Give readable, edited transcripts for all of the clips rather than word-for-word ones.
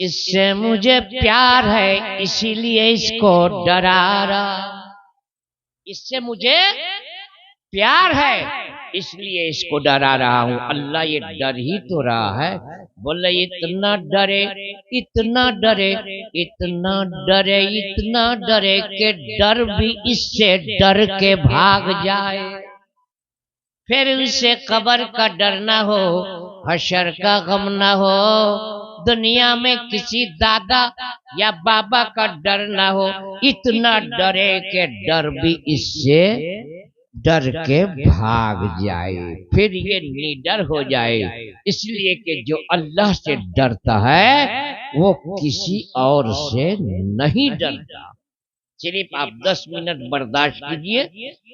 اس سے مجھے پیار ہے اسی لیے اس کو ڈرا رہا، اس سے مجھے پیار ہے اس لیے اس کو ڈرا رہا ہوں۔ اللہ یہ ڈر ہی تو رہا ہے، بولے اتنا ڈرے اتنا ڈرے اتنا ڈرے اتنا ڈرے کہ ڈر بھی اس سے ڈر کے بھاگ جائے، پھر اسے قبر کا ڈر نہ ہو، حشر کا غم نہ ہو، دنیا میں کسی دادا یا بابا کا ڈر نہ ہو، اتنا ڈرے کہ ڈر بھی اس سے ڈر کے بھاگ جائے، پھر یہ نڈر ہو جائے۔ اس لیے کہ جو اللہ سے ڈرتا ہے وہ کسی اور سے نہیں ڈرتا۔ صرف آپ 10 منٹ برداشت کیجئے،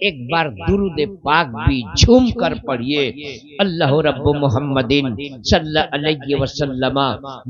ایک بار درود پاک بھی جھوم کر پڑھئے۔ اللہ رب محمد صلی اللہ علیہ وسلم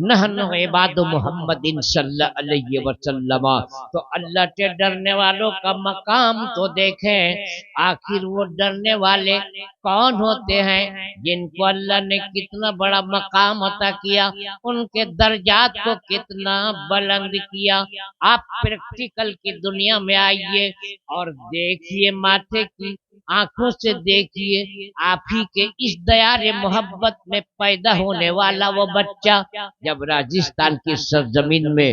نحن عباد محمد صلی اللہ علیہ وسلم۔ تو اللہ سے ڈرنے والوں کا مقام تو دیکھیں، آخر وہ ڈرنے والے کون ہوتے ہیں جن کو اللہ نے کتنا بڑا مقام عطا کیا، ان کے درجات کو کتنا بلند کیا۔ آپ پریکٹیکل کی دنیا میں آئیے اور دیکھیے، ماتھے کی آنکھوں سے دیکھیے، آپ ہی کے اس دیار محبت میں پیدا ہونے والا وہ بچہ جب راجستھان کی سرزمین میں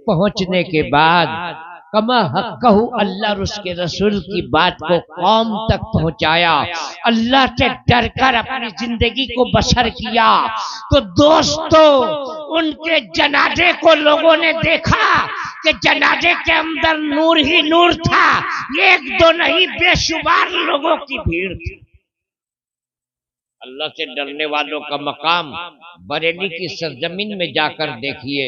پہنچنے کے بعد کما حقہ اللہ اور اس کے رسول کی بات کو قوم تک پہنچایا، اللہ سے ڈر کر اپنی زندگی کو بسر کیا، تو دوستو ان کے جنازے کو لوگوں نے دیکھا کہ جنازے کے اندر نور ہی نور تھا، ایک دو نہیں بے شمار لوگوں کی بھیڑ تھی۔ اللہ سے ڈرنے والوں کا مقام بریلی کی سرزمین میں جا کر دیکھیے،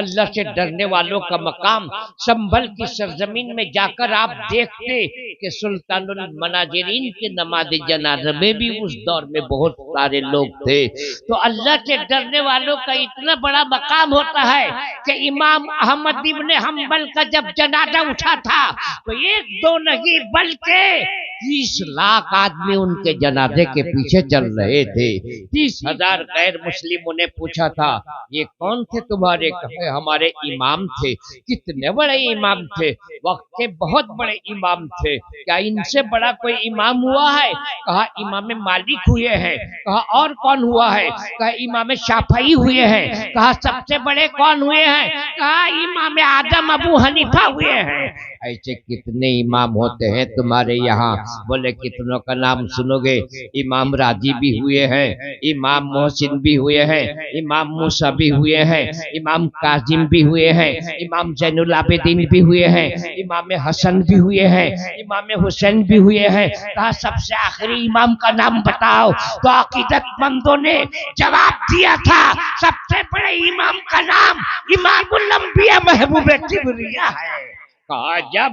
اللہ سے ڈرنے والوں کا مقام سنبھل کی سرزمین میں جا کر آپ دیکھتے کہ سلطان المناظرین کے نماز جنازہ میں بھی اس دور میں بہت سارے لوگ تھے۔ تو اللہ سے ڈرنے والوں کا اتنا بڑا مقام ہوتا ہے کہ امام احمد ابن حنبل کا جب جنازہ اٹھا تھا تو ایک دو نہیں بلکہ 30 لاکھ آدمی ان کے جنازے کے پیچھے چل رہے تھے۔ 30,000 غیر مسلموں نے پوچھا تھا یہ کون تھے تمہارے؟ کہے ہمارے امام تھے۔ کتنے بڑے امام تھے؟ وقت کے بہت بڑے امام تھے۔ کیا ان سے بڑا کوئی امام ہوا ہے؟ کہا امام مالک ہوئے ہیں۔ کہا اور کون ہوا ہے؟ کہا امام شافعی ہوئے ہیں۔ کہا سب سے بڑے کون ہوئے ہیں؟ کہا امام اعظم ابو حنیفہ ہوئے ہیں۔ ایسے کتنے امام ہوتے ہیں تمہارے یہاں؟ بولے کتنوں کا نام سنو گے؟ امام راضی بھی ہوئے ہیں، امام محسن بھی ہوئے ہیں، امام موسیٰ بھی ہوئے ہیں، امام کاظم بھی ہوئے ہیں، امام زین العابدین بھی ہوئے ہیں، امام حسن بھی ہوئے ہیں، امام حسین بھی ہوئے ہیں۔ کہا سب سے آخری امام کا نام بتاؤ؟ تو عقیدت مندوں نے جواب دیا تھا سب سے بڑے امام کا نام امام الانبیاء محبوب کبریا ہے۔ کہا جب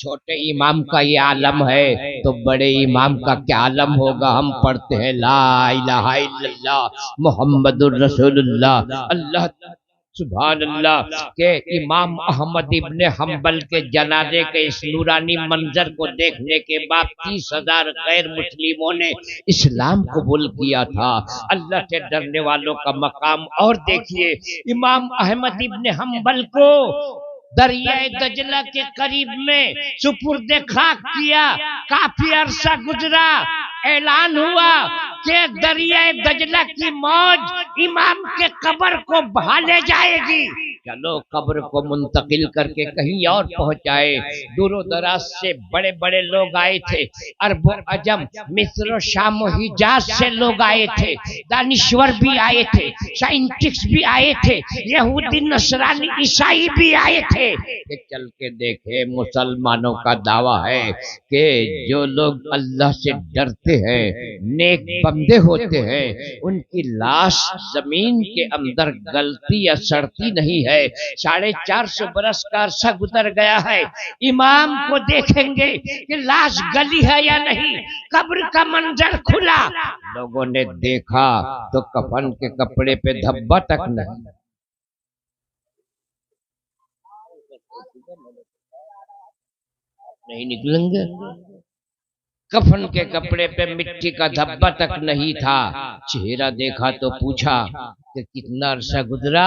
چھوٹے امام کا یہ عالم ہے تو بڑے امام کا کیا عالم ہوگا؟ ہم پڑھتے ہیں لا الہ الا اللہ محمد الرسول اللہ۔ اللہ سبحان اللہ کہ امام احمد ابن حنبل کے جنازے کے اس نورانی منظر کو دیکھنے کے بعد 30,000 غیر مسلموں نے اسلام قبول کیا تھا۔ اللہ سے ڈرنے والوں کا مقام اور دیکھیے، امام احمد ابن حنبل کو دریائے دجلہ کے قریب میں سپرد خاک کیا، کافی عرصہ گزرا، اعلان ہوا کہ دریائے دجلہ کی موج امام کے قبر کو بہا لے جائے گی، چلو قبر کو منتقل کر کے کہیں اور پہنچائے۔ دور و دراز سے بڑے بڑے لوگ آئے تھے، عرب و عجم، مصر و شام و حجاز سے لوگ آئے تھے، دانشور بھی آئے تھے، سائنٹسٹ بھی آئے تھے، یہودی نصرانی عیسائی بھی آئے تھے کہ چل کے دیکھے۔ مسلمانوں کا دعویٰ ہے کہ جو لوگ اللہ سے ڈرتے ہیں، نیک بندے ہوتے ہیں، ان کی لاش زمین کے اندر گلتی یا سڑتی نہیں ہے۔ 450 برس کا عرصہ گزر گیا ہے، امام کو دیکھیں گے کہ لاش گلی ہے یا نہیں، قبر کا منظر کھلا، لوگوں نے دیکھا تو کفن کے کپڑے پہ دھبا تک نہیں نکلیں گے۔ کفن کے کپڑے پہ مٹی کا دھبا تک نہیں تھا۔ چہرہ دیکھا تو پوچھا کہ کتنا عرصہ گزرا؟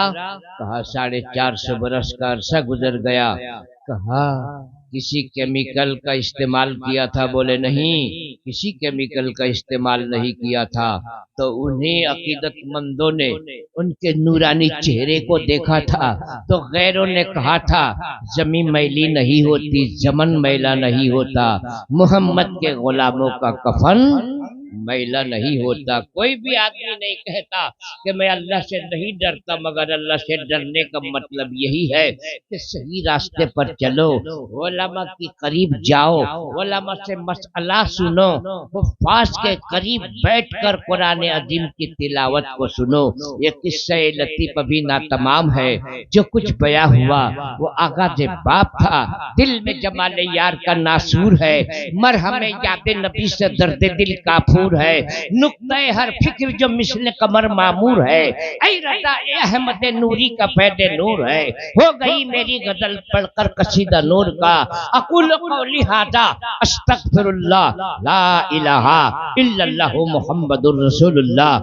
کہا 450 برس کا عرصہ گزر گیا۔ کہا کسی کیمیکل کا استعمال کیا تھا؟ بولے نہیں، کسی کیمیکل کا استعمال نہیں کیا تھا۔ تو انہیں عقیدت مندوں نے ان کے نورانی چہرے کو دیکھا تھا تو غیروں نے کہا تھا زمین میلی نہیں ہوتی، زمن میلا نہیں ہوتا، محمد کے غلاموں کا کفن میلا نہیں ہوتا۔ کوئی بھی آدمی نہیں کہتا کہ میں اللہ سے نہیں ڈرتا، مگر اللہ سے ڈرنے کا مطلب یہی ہے کہ صحیح راستے پر چلو، علماء کے قریب جاؤ، علماء سے مسئلہ سنو، حفاظ کے قریب بیٹھ کر قرآن عظیم کی تلاوت کو سنو۔ یہ قصہ لطیف ابھی ناتمام ہے۔ جو کچھ بیاں ہوا وہ آغاز باب تھا۔ دل میں جمال یار کا ناسور ہے، مرہم یاد نبی سے درد دل کافور ہے، نقطہ ہر فکر جو مثل قمر معمور ہے، اے رضا اے احمد نوری کا پید نور ہے۔ ہو گئی میری غزل پڑھ کر قصیدہ نور کا، اقول قولی ھذا استغفر اللہ لا الہ الا اللہ محمد الرسول اللہ۔